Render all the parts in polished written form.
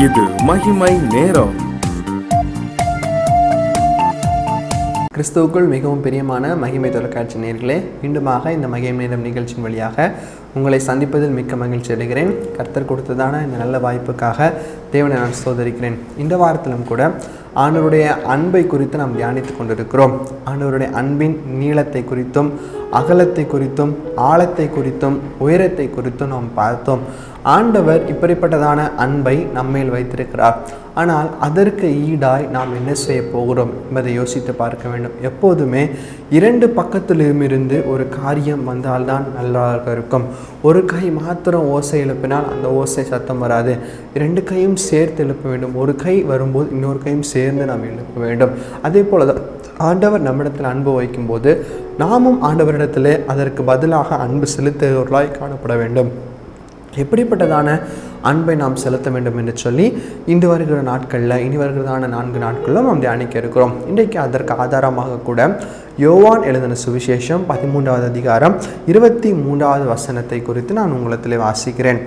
இது மகிமை நேரம். கிறிஸ்துவுக்குள் மிகவும் பிரியமான மகிமை தொலைக்காட்சி நேயர்களே, மீண்டுமாக இந்த மகிமை நேரம் நிகழ்ச்சியின் வழியாக உங்களை சந்திப்பதில் மிக்க மகிழ்ச்சி அடைகிறேன். கர்த்தர் கொடுத்ததான இந்த நல்ல வாய்ப்புக்காக தேவனை நான் ஸ்தோத்தரிக்கிறேன். இந்த வாரத்திலும் கூட ஆண்டவருடைய அன்பை குறித்து நாம் தியானித்துக் கொண்டிருக்கிறோம். ஆண்டவருடைய அன்பின் நீளத்தை குறித்தும் அகலத்தை குறித்தும் ஆழத்தை குறித்தும் உயரத்தை குறித்தும் நாம் பார்த்தோம். ஆண்டவர் இப்படிப்பட்டதான அன்பை நம்மேல் வைத்திருக்கிறார். ஆனால் அதற்கு ஈடாய் நாம் என்ன செய்ய போகிறோம் என்பதை யோசித்து பார்க்க வேண்டும். எப்போதுமே இரண்டு பக்கத்திலும் இருந்து ஒரு காரியம் வந்தால்தான் நல்லாக இருக்கும். ஒரு கை மாத்திரம் ஓசை எழுப்பினால் அந்த ஓசை சத்தம் வராது. இரண்டு கையும் சேர்த்து எழுப்ப வேண்டும். ஒரு கை வரும்போது இன்னொரு கையும் சேர்ந்து நாம் எழுப்ப வேண்டும். அதே போல ஆண்டவர் நம்மிடத்தில் அன்பு வைக்கும்போது நாமும் ஆண்டவரிடத்தில் அதற்கு பதிலாக அன்பு செலுத்துகிறவர்களாய் காணப்பட வேண்டும். எப்படிப்பட்டதான அன்பை நாம் செலுத்த வேண்டும் என்று சொல்லி இன்று வருகிற நாட்களில் இனி வருகிறதான 4 நாட்களிலும் நாம் தியானிக்க இருக்கிறோம். இன்றைக்கு அதற்கு ஆதாரமாக கூட யோவான் எழுதின சுவிசேஷம் 13வது அதிகாரம் 23வது வசனத்தை குறித்து நான் உங்களிடத்தில் வாசிக்கிறேன்.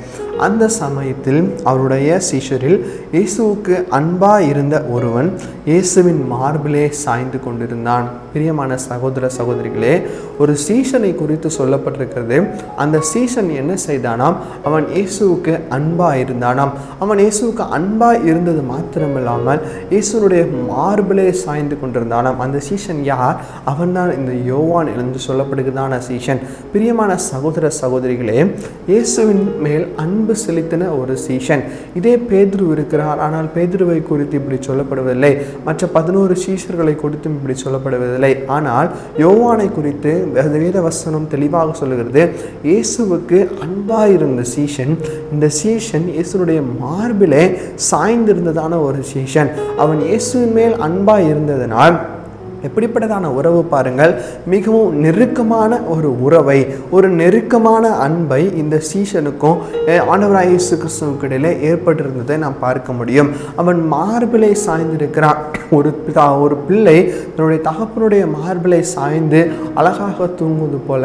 அந்த சமயத்தில் அவருடைய சீஷரில் இயேசுவுக்கு அன்பாக இருந்த ஒருவன் இயேசுவின் மார்பிலே சாய்ந்து கொண்டிருந்தான். பிரியமான சகோதர சகோதரிகளே, ஒரு சீஷனை குறித்து சொல்லப்பட்டிருக்கிறது. அந்த சீஷன் என்ன செய்தானாம்? அவன் இயேசுவுக்கு அன்பாக இருந்தானாம். அவன் இயேசுவுக்கு அன்பாக இருந்தது மாத்திரமில்லாமல் இயேசுனுடைய மார்பிலே சாய்ந்து கொண்டிருந்தானாம். அந்த சீஷன் யார்? அவன்தான் இந்த யோவான் என்று சொல்லப்படுகிறதான சீஷன். பிரியமான சகோதர சகோதரிகளே, இயேசுவின் மேல் அன்பு செலுத்தின ஒரு சீஷன். இதே பேதுரு இருக்கிறார். ஆனால் பேதுருவை குறித்து இப்படி சொல்லப்படுவதில்லை. மற்ற 11 சீஷர்களை குறித்தும் இப்படி சொல்லப்படுவதில்லை. ஆனால் யோவானை குறித்து வேத வசனம் தெளிவாக சொல்லுகிறது. இயேசுவுக்கு அன்பாயிருந்த சீஷன், இந்த சீஷன் இயேசுடைய மார்பிலே சாய்ந்திருந்ததான ஒரு சீஷன். அவன் இயேசுவின் மேல் அன்பாய் இருந்ததனால் எப்படிப்பட்டதான உறவு பாருங்கள். மிகவும் நெருக்கமான ஒரு உறவை, ஒரு நெருக்கமான அன்பை இந்த சீஷனுக்கும் ஆண்டவராகிய இயேசு கிறிஸ்துவுக்கு இடையிலே ஏற்பட்டிருந்ததை நாம் பார்க்க முடியும். அவன் மார்பிலை சாய்ந்திருக்கிறான். ஒரு பிள்ளை தன்னுடைய தகப்பனுடைய மார்பிலை சாய்ந்து அழகாக தூங்குவது போல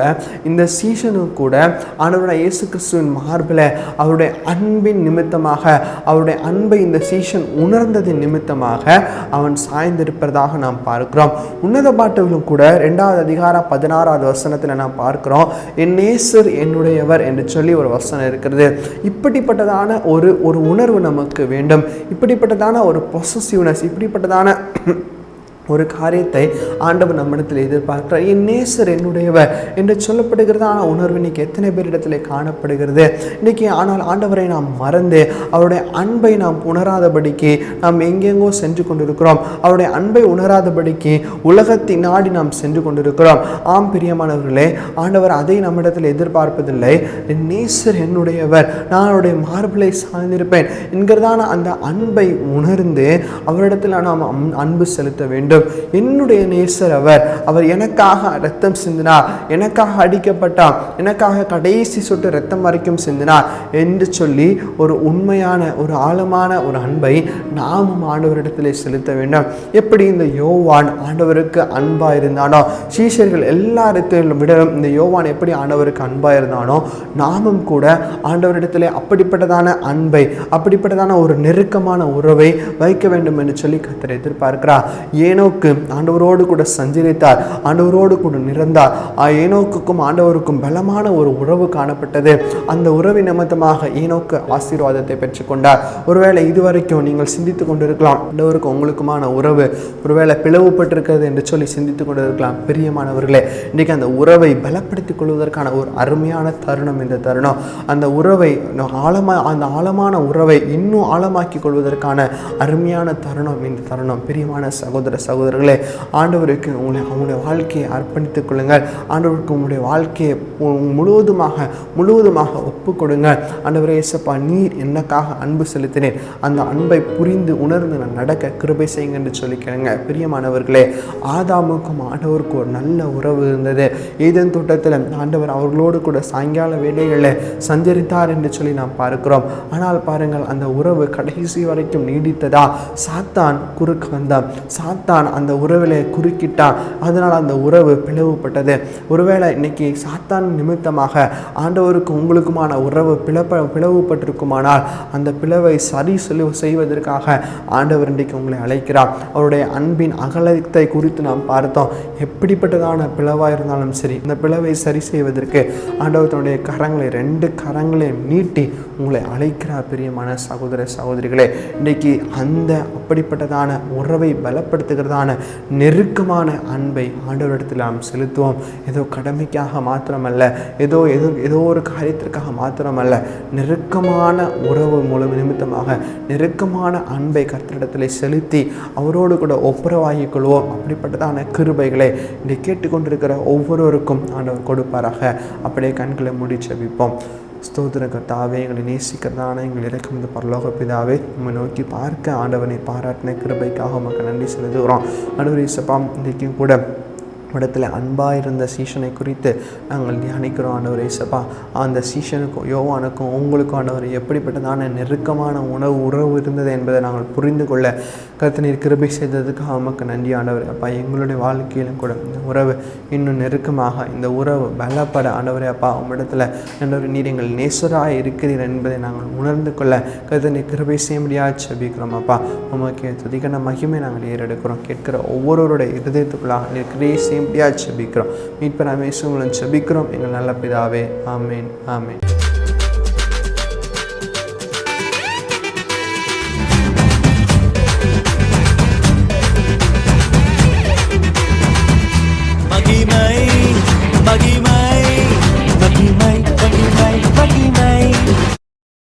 இந்த சீஷனும் கூட ஆண்டவராகிய இயேசு கிறிஸ்துவின் மார்பிலை அவருடைய அன்பின் நிமித்தமாக, அவருடைய அன்பை இந்த சீஷன் உணர்ந்ததின் நிமித்தமாக அவன் சாய்ந்திருப்பதாக நாம் பார்க்கிறோம். உன்னத பாட்டுகளும் கூட 2வது அதிகாரம் 16வது வசனத்தில் நாம் பார்க்கிறோம், என் நேசர் என்னுடையவர் என்று சொல்லி ஒரு வசனம் இருக்கிறது. இப்படிப்பட்டதான ஒரு உணர்வு நமக்கு வேண்டும். இப்படிப்பட்டதான ஒரு பொசசிவ்னஸ், இப்படிப்பட்டதான ஒரு காரியத்தை ஆண்டவர் நம்மிடத்தில் எதிர்பார்க்கிறார். என் நேசர் என்னுடையவர் என்று சொல்லப்படுகிறதான உணர்வு இன்னைக்கு எத்தனை பேரிடத்தில் காணப்படுகிறது இன்னைக்கு. ஆனால் ஆண்டவரை நாம் மறந்து அவருடைய அன்பை நாம் உணராதபடிக்கு நாம் எங்கெங்கோ சென்று கொண்டிருக்கிறோம். அவருடைய அன்பை உணராதபடிக்கு உலகத்தை நாடி நாம் சென்று கொண்டிருக்கிறோம். ஆம் பிரியமானவர்களே, ஆண்டவர் அதை நம்மிடத்தில் எதிர்பார்ப்பதில்லை. என் நேசர் என்னுடையவர், நான் அவருடைய மார்பிலை சார்ந்திருப்பேன் என்கிறதான அந்த அன்பை உணர்ந்து அவரிடத்தில் நாம் அன்பு செலுத்த வேண்டும். என்னுடைய நேசர் அவர் எனக்காக ரத்தம் சிந்தினார், எனக்காக அடிக்கப்பட்டார், எனக்காக கடைசி சொட்டு ரத்தம் வரைக்கும் சிந்தினார் என்று சொல்லி ஒரு உண்மையான ஒரு ஆழமான ஒரு அன்பை நாமும் ஆண்டவரிடத்திலே செலுத்த வேண்டும். எப்படி இந்த யோவான் ஆண்டவருக்கு அன்பா இருந்தானோ, சீஷர்கள் எல்லாரிடத்திலும் விட இந்த யோவான் எப்படி ஆண்டவருக்கு அன்பா இருந்தானோ, நாமும் கூட ஆண்டவரிடத்திலே அப்படிப்பட்டதான அன்பை, அப்படிப்பட்டதான ஒரு நெருக்கமான உறவை வைக்க வேண்டும் என்று சொல்லி கர்த்தர் எதிர்பார்க்கிறார். ஏனோக்கு ஆண்டவரோடு கூட சஞ்சரித்தார், ஆண்டவரோடு கூட நிறந்தார். ஏனோக்குக்கும் ஆண்டவருக்கும் பலமான ஒரு உறவு காணப்பட்டது. அந்த உறவு நிமித்தமாக ஏனோக்கு ஆசீர்வாதத்தை பெற்றுக்கொண்டார். ஒருவேளை இதுவரைக்கும் நீங்கள் சிந்தித்துக் கொண்டிருக்கலாம், ஆண்டவருக்கும் உங்களுக்குமான உறவு ஒருவேளை பிளவுபட்டிருக்கிறது என்று சொல்லி சிந்தித்துக் கொண்டிருக்கலாம். பிரியமானவர்களே, இன்றைக்கு அந்த உறவை பலப்படுத்திக் கொள்வதற்கான ஒரு அருமையான தருணம் இந்த தருணம். அந்த உறவை அந்த ஆழமான உறவை இன்னும் ஆழமாக்கி கொள்வதற்கான அருமையான தருணம் இந்த தருணம். பிரியமான சகோதர சகோதரர்களே, ஆண்டவருக்கு உங்களுடைய வாழ்க்கையை அர்ப்பணித்துக் கொள்ளுங்கள். ஆண்டவருக்கு உங்களுடைய வாழ்க்கையை முழுவதுமாக ஒப்புக் கொடுங்கள். ஆண்டவரே, இயேசப்பா, நீர் எனக்காக அன்பு செலுத்தினேன், அந்த அன்பை புரிந்து உணர்ந்து நான் நடக்க கிருபை செய்யுங்க என்று சொல்லி கேளுங்க. பிரியமானவர்களே, ஆதாமுக்கும் ஆண்டவருக்கு ஒரு நல்ல உறவு இருந்தது. ஏதேன் தோட்டத்தில் ஆண்டவர் அவர்களோடு கூட சாயங்கால வேளைகளில் சஞ்சரித்தார் என்று சொல்லி நாம் பார்க்கிறோம். ஆனால் பாருங்கள், அந்த உறவு கடைசி வரைக்கும் நீடித்ததா? சாத்தான் குறுக்கு வந்தான். சாத்தான் சாத்தான் அந்த உறவில் குறுக்கிட்டான். அதனால் அந்த உறவு பிளவுபட்டது. ஒருவேளை இன்னைக்கு சாத்தான் நிமித்தமாக ஆண்டவருக்கு உங்களுக்குமான உறவு பிளவுபட்டிருக்குமானால் அந்த பிளவை சரி செய்வதற்காக ஆண்டவர் இன்றைக்கு உங்களை அழைக்கிறார். அவருடைய அன்பின் அகலத்தை குறித்து நாம் பார்த்தோம். எப்படிப்பட்டதான பிளவாக இருந்தாலும் சரி, இந்த பிளவை சரி செய்வதற்கு ஆண்டவர் தன்னுடைய கரங்களை 2 கரங்களையும் நீட்டி உங்களை அழைக்கிறார். பிரியமான சகோதர சகோதரிகளே, இன்றைக்கு அந்த அப்படிப்பட்டதான உறவை பலப்படுத்துகிறதான நெருக்கமான அன்பை ஆண்டவரிடத்தில் நாம் செலுத்துவோம். ஏதோ கடமைக்காக மாத்திரமல்ல, ஏதோ ஒரு காரியத்திற்காக மாத்திரமல்ல, நெருக்கமான உறவு மூலம் நிமித்தமாக நெருக்கமான அன்பை கர்த்தரிடத்தில் செலுத்தி அவரோடு கூட ஒப்புரவாகிக் கொள்வோம். அப்படிப்பட்டதான கிருபைகளை இதை கேட்டுக்கொண்டிருக்கிற ஒவ்வொருவருக்கும் ஆண்டவர் கொடுப்பாராக. அப்படியே கண்களை மூடி ஜெபிப்போம். ஸ்தோத்திர கர்த்தாவே, எங்களை நேசிக்கிறதான எங்கள் இறக்கும் இந்த பரலோக பிதாவே, உம்மை நோக்கி பார்க்க ஆண்டவனை பாராட்டின கிருபைக்காக உமக்கு நன்றி செலுத்துகிறோம். ஆண்டவர் இயேசுப்பா, இன்றைக்கும் கூட இடத்துல அன்பாக இருந்த சீஷனை குறித்து நாங்கள் தியானிக்கிறோம். ஆண்டவர் இயேசுப்பா, அந்த சீஷனுக்கும் யோவானுக்கும் உங்களுக்கும் ஆண்டவர் எப்படிப்பட்டதான நெருக்கமான உறவு இருந்தது என்பதை நாங்கள் புரிந்து கொள்ள கர்த்தர் கிருபை செய்ததுக்காக உமக்கு நன்றி. ஆண்டவர் அப்பா, எங்களுடைய வாழ்க்கையிலும் கூட இந்த உறவு இன்னும் நெருக்கமாக, இந்த உறவு பலப்பட ஆண்டவரே அப்பா, உம்மிடத்தில் ஆண்டவர் நீர் எங்கள் நேசராக இருக்கிறீர் என்பதை நாங்கள் உணர்ந்து கொள்ள கர்த்தர் கிருபை செய்ய முடியாது ஜெபிக்கிறோம். அப்பா, உமக்கு துதிக்கான மகிமை நாங்கள் ஏறெடுக்கிறோம். கேட்கிற ஒவ்வொருவருடைய இருதயத்துக்குள்ளாக நீர் கிரியை செய்ய முடியாது ஜெபிக்கிறோம். மீட்பர் இயேசு மூலம் ஜெபிக்கிறோம் எங்கள் நல்ல பிதாவே. ஆமேன், ஆமேன்.